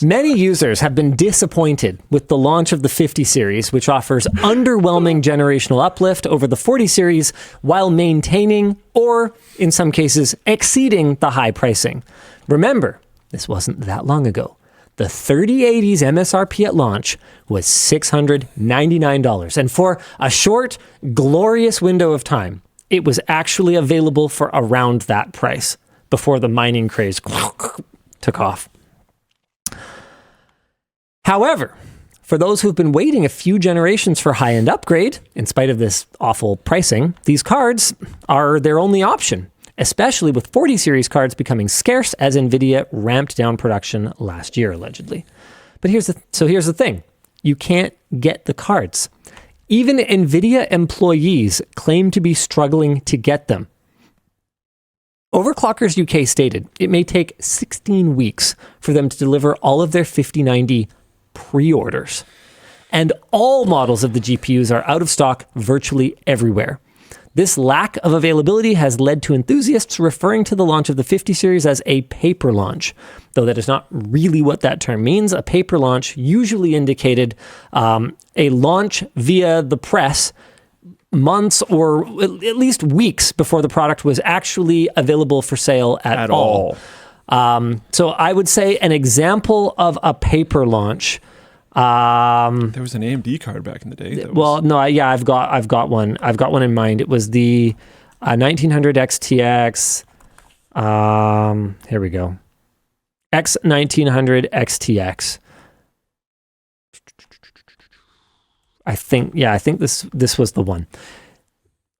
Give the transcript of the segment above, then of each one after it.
Many users have been disappointed with the launch of the 50 series, which offers underwhelming generational uplift over the 40 series while maintaining, or in some cases, exceeding the high pricing. Remember, this wasn't that long ago. The 3080's MSRP at launch was $699, and for a short, glorious window of time, it was actually available for around that price before the mining craze took off. However, for those who've been waiting a few generations for high-end upgrade, in spite of this awful pricing, these cards are their only option, especially with 40 series cards becoming scarce as NVIDIA ramped down production last year, allegedly. But here's the thing. You can't get the cards. Even NVIDIA employees claim to be struggling to get them. Overclockers UK stated it may take 16 weeks for them to deliver all of their 5090 pre-orders. And all models of the GPUs are out of stock virtually everywhere. This lack of availability has led to enthusiasts referring to the launch of the 50 series as a paper launch, though that is not really what that term means. A paper launch usually indicated a launch via the press months or at least weeks before the product was actually available for sale at all. So I would say an example of a paper launch. There was an AMD card back in the day. I've got one. I've got one in mind. It was the 1900 XTX. Here we go. X1900 XTX. I think this was the one.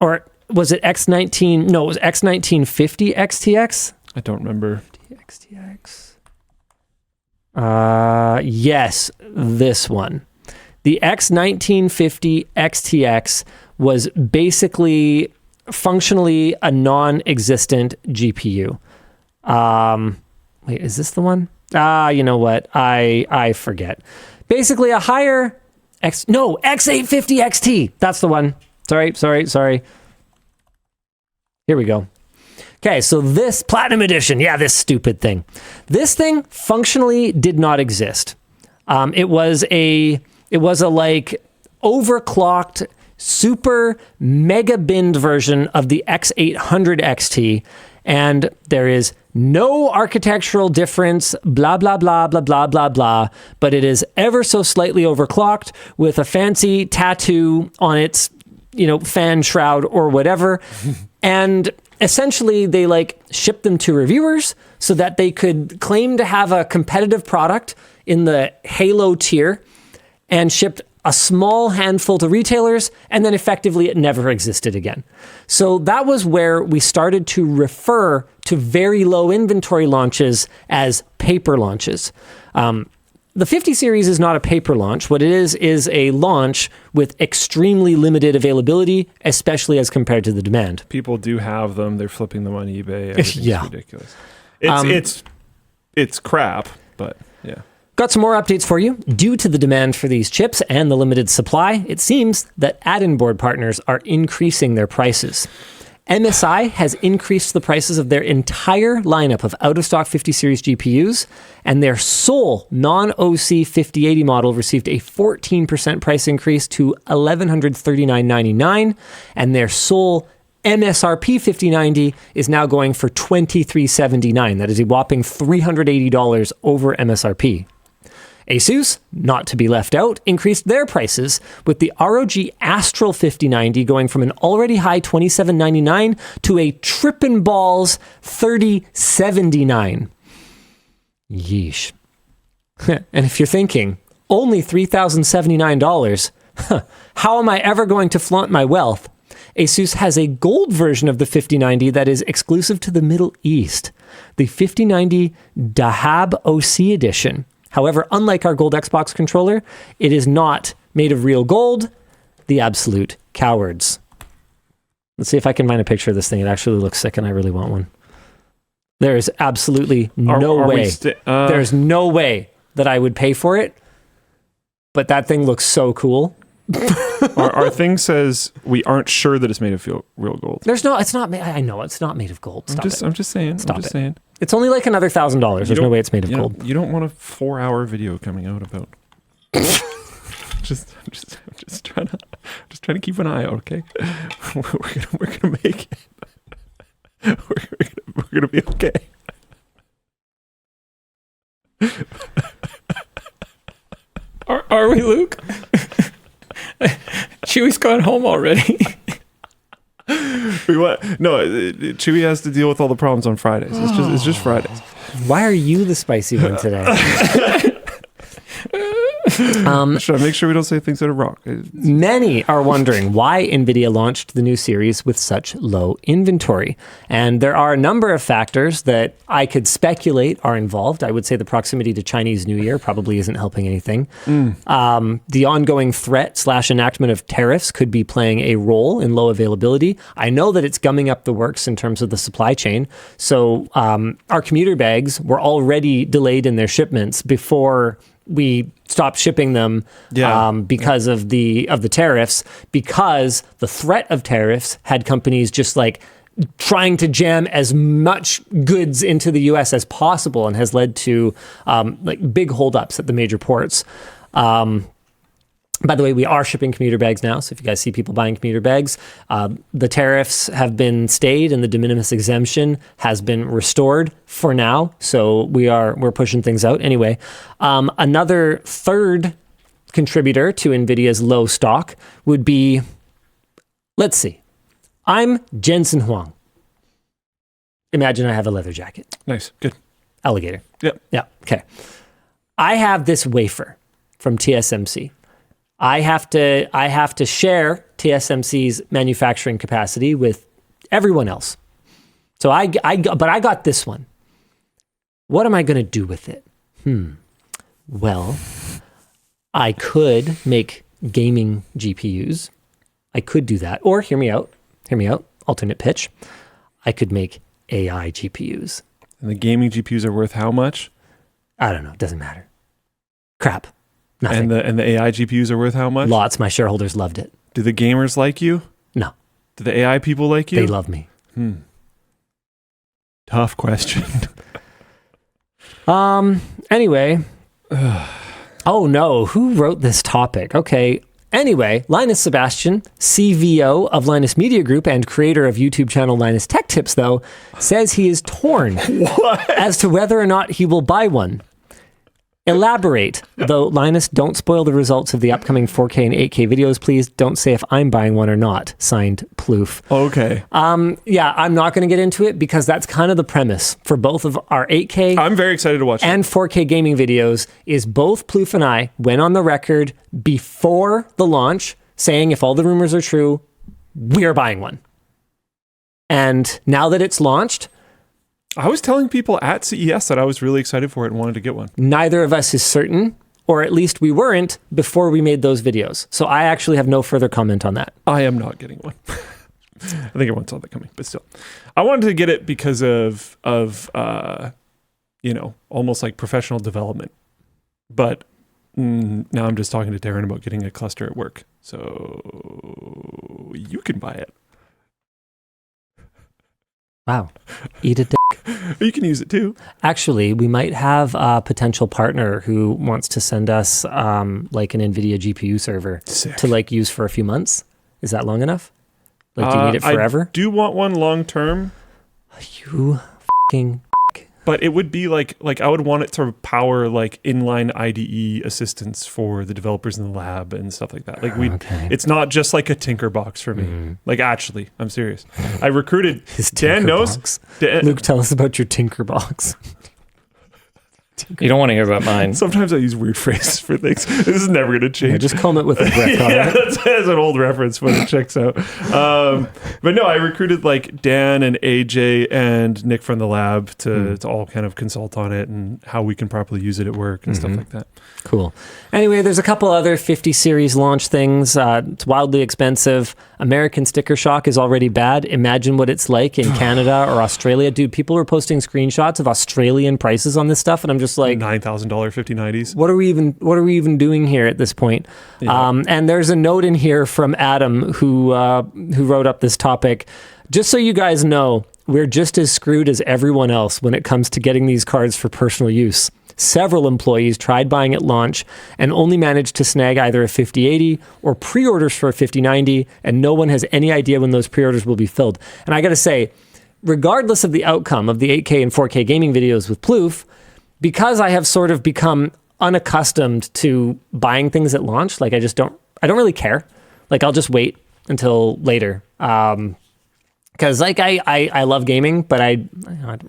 Or was it X19? No, it was X1950 XTX. I don't remember. XTX. Yes, this one. The X1950 XTX was basically functionally a non-existent GPU. Wait, is this the one? You know what? I forget. Basically a higher X850 XT. That's the one. Sorry. Here we go. Okay, so this Platinum Edition, this stupid thing. This thing functionally did not exist. It was a like overclocked, super mega binned version of the X800 XT, and there is no architectural difference, blah, blah, blah, blah, blah, blah, blah, but it is ever so slightly overclocked with a fancy tattoo on its, fan shroud or whatever, and essentially, they shipped them to reviewers so that they could claim to have a competitive product in the Halo tier and shipped a small handful to retailers, and then effectively it never existed again. So that was where we started to refer to very low inventory launches as paper launches. The 50 series is not a paper launch. What it is a launch with extremely limited availability, especially as compared to the demand. People do have them. They're flipping them on eBay. Everything's ridiculous. It's crap, but yeah. Got some more updates for you. Due to the demand for these chips and the limited supply, it seems that add-in board partners are increasing their prices. MSI has increased the prices of their entire lineup of out-of-stock 50 series GPUs, and their sole non-OC 5080 model received a 14% price increase to $1,139.99, and their sole MSRP 5090 is now going for $2,379. That is a whopping $380 over MSRP. Asus, not to be left out, increased their prices with the ROG Astral 5090 going from an already high $2,799 to a trippin' balls $3,079. Yeesh. And if you're thinking, only $3,079, how am I ever going to flaunt my wealth? Asus has a gold version of the 5090 that is exclusive to the Middle East, the 5090 Dahab OC edition. However, unlike our gold Xbox controller, it is not made of real gold. The absolute cowards. Let's see if I can find a picture of this thing. It actually looks sick and I really want one. There is absolutely no way. There's no way that I would pay for it, but that thing looks so cool. Our thing says we aren't sure that it's made of real gold. It's not. I know it's not made of gold. I'm just saying. It's only like another $1,000. There's no way it's made of gold. You don't want a 4-hour video coming out about. just trying to keep an eye out. Okay, we're gonna make it. We're gonna be okay. Are we, Luke? Chewie's gone home already. Chewie has to deal with all the problems on Fridays. It's just Fridays. Why are you the spicy one today? Should I make sure we don't say things that are wrong? Many are wondering why NVIDIA launched the new series with such low inventory. And there are a number of factors that I could speculate are involved. I would say the proximity to Chinese New Year probably isn't helping anything. The ongoing threat / enactment of tariffs could be playing a role in low availability. I know that it's gumming up the works in terms of the supply chain. So our commuter bags were already delayed in their shipments before we stopped shipping them because of the tariffs, because the threat of tariffs had companies just like trying to jam as much goods into the US as possible, and has led to like big holdups at the major ports. By the way, we are shipping commuter bags now. So if you guys see people buying commuter bags, the tariffs have been stayed and the de minimis exemption has been restored for now. So we're pushing things out. Anyway, another third contributor to NVIDIA's low stock would be, let's see, I'm Jensen Huang. Imagine I have a leather jacket. Nice. Good. Alligator. Yep. Yeah. Okay. I have this wafer from TSMC. I have to share TSMC's manufacturing capacity with everyone else. So I got this one. What am I going to do with it? Well, I could make gaming GPUs. I could do that. Or hear me out. Alternate pitch. I could make AI GPUs. And the gaming GPUs are worth how much? I don't know. It doesn't matter. Crap. Nothing. And the AI GPUs are worth how much? Lots. My shareholders loved it. Do the gamers like you? No. Do the AI people like you? They love me. Tough question. Anyway. Oh no, who wrote this topic? Okay. Anyway, Linus Sebastian, CVO of Linus Media Group and creator of YouTube channel Linus Tech Tips, though, says he is torn as to whether or not he will buy one. Elaborate, though, Linus, don't spoil the results of the upcoming 4K and 8K videos, please. Don't say if I'm buying one or not. Signed, Plouffe. Okay. Yeah, I'm not going to get into it because that's kind of the premise for both of our 8K. I'm very excited to watch and 4K gaming videos. Is both Plouffe and I went on the record before the launch saying if all the rumors are true, we're buying one. And now that it's launched, I was telling people at CES that I was really excited for it and wanted to get one. Neither of us is certain, or at least we weren't before we made those videos. So I actually have no further comment on that. I am not getting one. I think everyone saw that coming, but still. I wanted to get it because of almost like professional development. But now I'm just talking to Darren about getting a cluster at work. So you can buy it. Wow. Eat a dick. You can use it too. Actually, we might have a potential partner who wants to send us like an NVIDIA GPU server to like use for a few months. Is that long enough? Like, do you need it forever? I do want one long term. You fucking But it would be like I would want it to power like inline IDE assistance for the developers in the lab and stuff like that. Like it's not just like a tinker box for me. Like actually, I'm serious. I recruited Dan knows. Luke, tell us about your tinker box. You don't want to hear about mine. Sometimes I use weird phrases for things. This is never going to change. Yeah, just comb it with a brick. Yeah, that's an old reference, but it checks out. But no, I recruited like Dan and AJ and Nick from the lab to all kind of consult on it and how we can properly use it at work and stuff like that. Cool. Anyway, there's a couple other 50 series launch things. It's wildly expensive. American sticker shock is already bad. Imagine what it's like in Canada or Australia. Dude, people are posting screenshots of Australian prices on this stuff, and I'm just like $9,000 5090s. What are we even doing here at this point? Yeah. And there's a note in here from Adam who wrote up this topic. Just so you guys know, we're just as screwed as everyone else when it comes to getting these cards for personal use. Several employees tried buying at launch and only managed to snag either a 5080 or pre-orders for a 5090, and no one has any idea when those pre-orders will be filled. And I got to say, regardless of the outcome of the 8K and 4K gaming videos with Ploof, because I have sort of become unaccustomed to buying things at launch, like I don't really care. Like I'll just wait until later. Because like I love gaming, but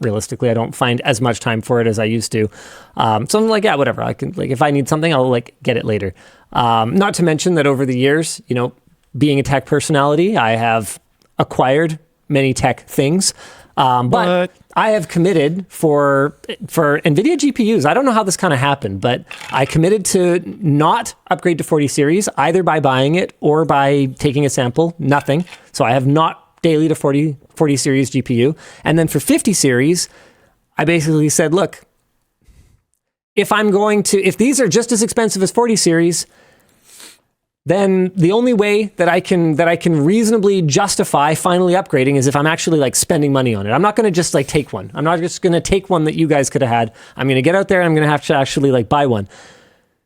realistically I don't find as much time for it as I used to. So I'm like, yeah, whatever. I can, like, if I need something, I'll like get it later. Not to mention that over the years, you know, being a tech personality, I have acquired many tech things. But I have committed for NVIDIA GPUs. I don't know how this kind of happened, but I committed to not upgrade to 40 series either by buying it or by taking a sample. Nothing. So I have not daily to 40 series GPU. And then for 50 series, I basically said, look, if these are just as expensive as 40 series, then the only way that I can reasonably justify finally upgrading is if I'm actually like spending money on it. I'm not going to just like take one. I'm not just going to take one that you guys could have had. I'm going to get out there and I'm going to have to actually like buy one.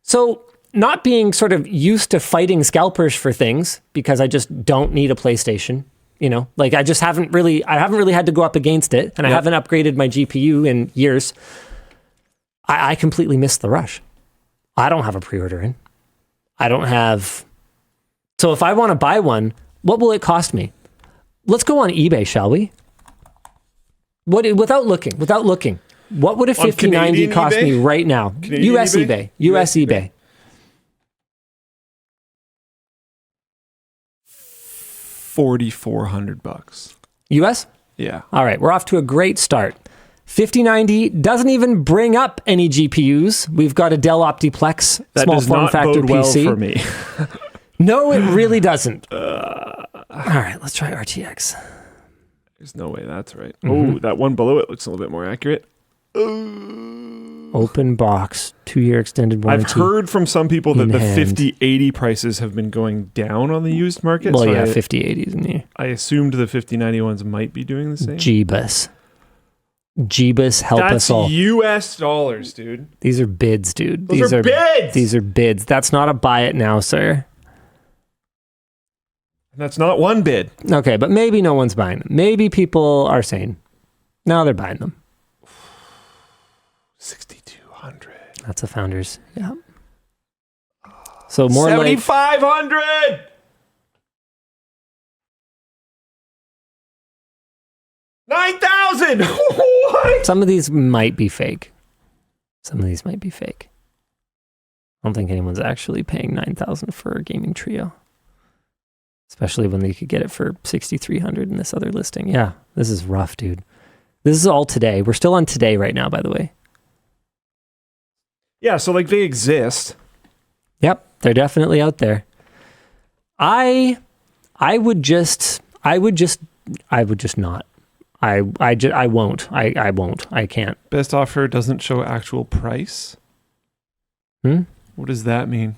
So not being sort of used to fighting scalpers for things because I just don't need a PlayStation, you know, like I haven't really had to go up against it, and I haven't upgraded my GPU in years. I completely missed the rush. I don't have a pre-order in. I don't have. So if I want to buy one, what will it cost me? Let's go on eBay, shall we? Without looking, what would a 5090 cost me right now? Canadian US eBay. US eBay. $4,400. US? Yeah. All right, we're off to a great start. 5090 doesn't even bring up any GPUs. We've got a Dell Optiplex small form factor bode well PC. For me. No, it really doesn't. All right, let's try RTX. There's no way that's right. Oh, that one below it looks a little bit more accurate. Open box, 2-year extended warranty. I've heard from some people that the hand. 5080 prices have been going down on the used market. Well, so yeah, 5080s in there. I assumed the 5090 ones might be doing the same. Jeebus, help us all. That's US dollars, dude. These are bids, dude. These are bids! These are bids. That's not a buy it now, sir. That's not one bid. Okay, but maybe no one's buying them. Maybe people are saying, no, they're buying them. 6,200. That's a Founders. Yeah. So more 7,500. Like 9,000. What? some of these might be fake. I don't think anyone's actually paying 9,000 for a gaming trio. Especially when they could get it for 6,300 in this other listing. Yeah, this is rough, dude. This is all today. We're still on today right now, by the way. Yeah, so like they exist. Yep, they're definitely out there. I would just not. I won't. I won't. I can't. Best offer doesn't show actual price. What does that mean?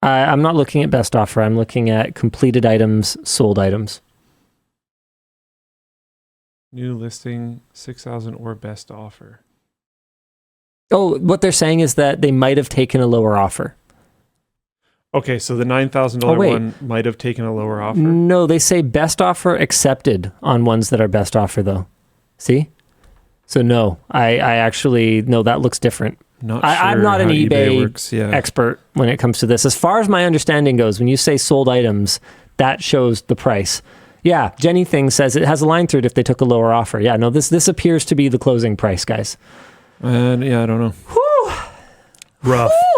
I'm not looking at best offer. I'm looking at completed items, sold items. New listing, 6,000 or best offer. Oh, what they're saying is that they might have taken a lower offer. Okay, so the $9,000 one might have taken a lower offer? No, they say best offer accepted on ones that are best offer, though. See? So no, I actually, no, that looks different. I'm not an eBay expert when it comes to this. As far as my understanding goes, when you say sold items, that shows the price. Yeah, Jenny Thing says it has a line through it if they took a lower offer. Yeah, no, this appears to be the closing price, guys. Yeah, I don't know. Whew. Rough. Whew.